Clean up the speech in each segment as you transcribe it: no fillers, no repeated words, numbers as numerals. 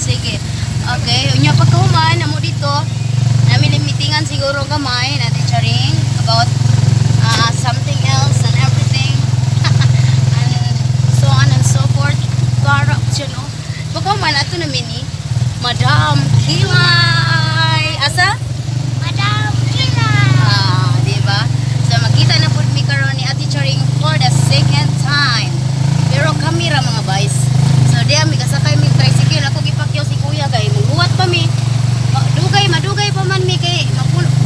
Sige. Okay, unya pagkahuman namo dito. Namin meetingan siguro gamay na teachering about something else and everything. And so on and so forth. Garap siya, no? Pagkahuman ato namin ni Madam Kilay. Asa? Madam Kilay. Diba? So makita na po mi karon ni Ate Charing for the second time. Pero kami ra mga boys. So diya mi kasakay mi tricycle ako gipakyaw si kuya kay muhuwat pa mi. Madugay pa man mi kay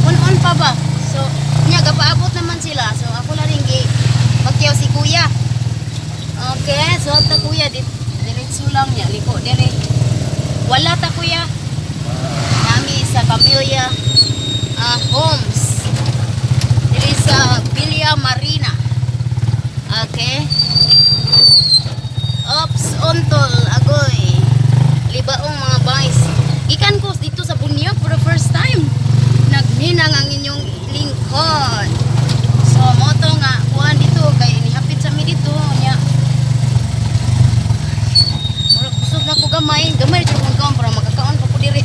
on pa ba. So nya gapaabot naman sila. So ako la ring gi pakyaw si kuya. Okay, so ta kuya diretso lang niya liko dire. Wala ta kuya. Nami sa pamilya homes. Diri sa Villa Marina. Okay. Ops, ontol, agoy. Libaong mga boys. Ikan ko dito sa Bunyog for the first time. Nagninang ang inyong lingkod. So, moto nga, kuhan dito. Kaya inihapit sa mi dito. Nya. Murag kusog na ko gamay. Gamay dito kong kaon para makakaon pa ko diri.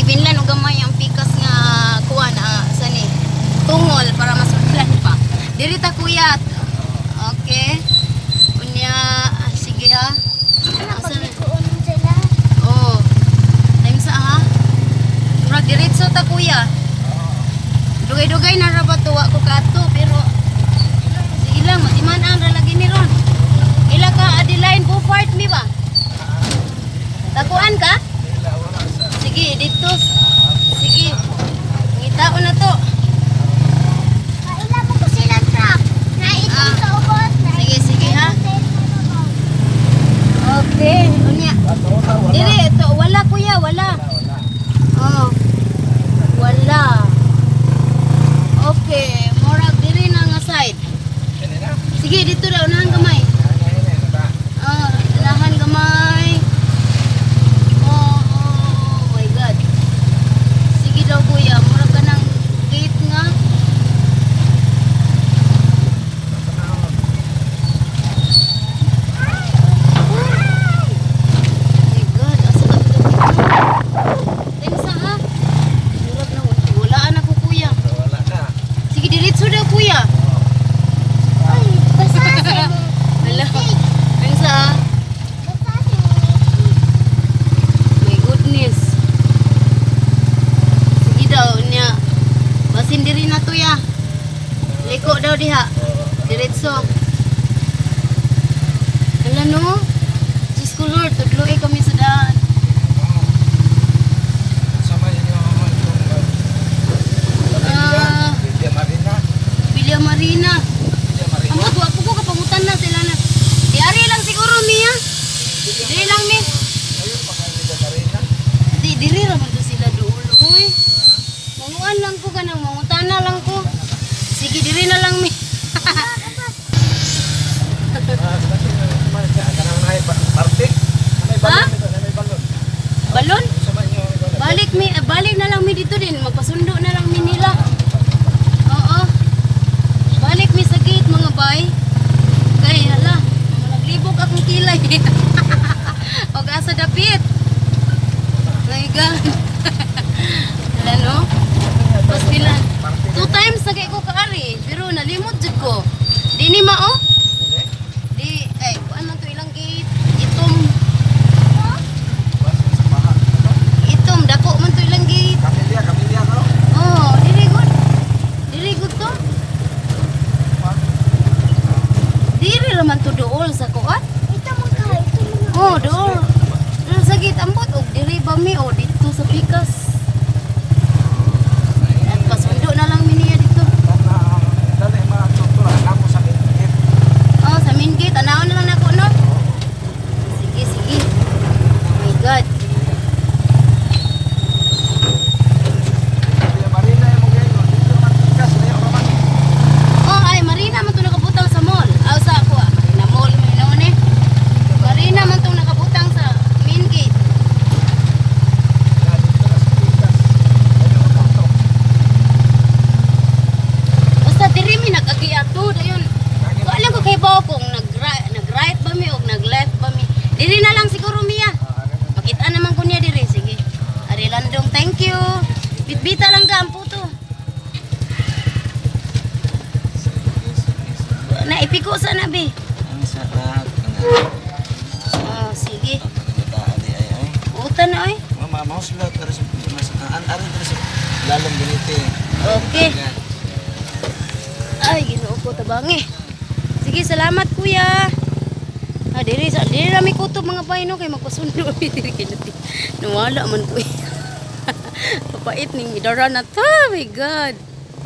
Ibinlan o gamay ang pikas nga kuhan. Sani? Tungol para masudlan pa. Diri ta kuya. Okay. Unya, sige ha. Pagkuon sila. Oh. Time sa ha. Murag diretso ta kuya. Dugay-dugay na ra ba tuwa ko kato pero sige lang matiman-an ra lagi ni ron. Ila ka Adeline Bufart mi ba? Takuan ka? Sige dito. Sige. Ngitaon na to. Kaila mo ko sila truck. Naitong sa ubos. Sige ha. Okay, unya. Dili ito, wala kuya, wala. Oh. Wala. Okay, murag diri na nga side. Sige, dito daw unahan gamay. Unahan gamay. Oh my god. Sige daw kuya, murag ka ng gate nga. Sindiri na to ya. Liko daw diha. Diretso. Wala no? Diyos ko Lord, tudloy kami sa daan. Villa Marina. Amot, wapo ko kapangutan na sila na. Diari lang siguro Mia. Diri lang mi. Diri raman to sila doon. Uy. Manguan lang ko kanang mangutana lang ko. Sige diri na lang mi. Ha? Balon? Balik na lang mi dito din. Magpasundo na lang mi nila. Oo. Balik mi sa gate mga bay. Kay hala, naglibog akong kilay. Og asa dapit. My God. Hala no? Pas pila. 2 times na kay ko kaari. Pero nalimot jud ko. Di ni mao? Di, kuan man to ilang gate. Itom, dako man to ilang gate. Oh, diri good. Diri good to. Diri raman to dool sa kuan. Ito mo ka. Oh, dool. Sa gate ambot og diri ba mi o dito sa pikas. At pasundo na lang mi niya dito. Oh, sa main gate. Anaon na lang nako no? Sige. Oh my God. Oh, ay Marina man to nakabutang sa mall. Aw sa ako. Marina Mall may naon eh. Marina man to nakabutang sa main gate. na, be. Ang sarap. Oh, sige. Ang pagkataan di ay. Utan na, ay. Mama, mau sila terus ari terus lalong ganito. Okay. Ay, ginoo ko tabangi. Sige, salamat kuya. Diri rami kutob mga paino kay magpasundo mi diri kinati. Nawala man ko. Papait ning idara na ta, my God.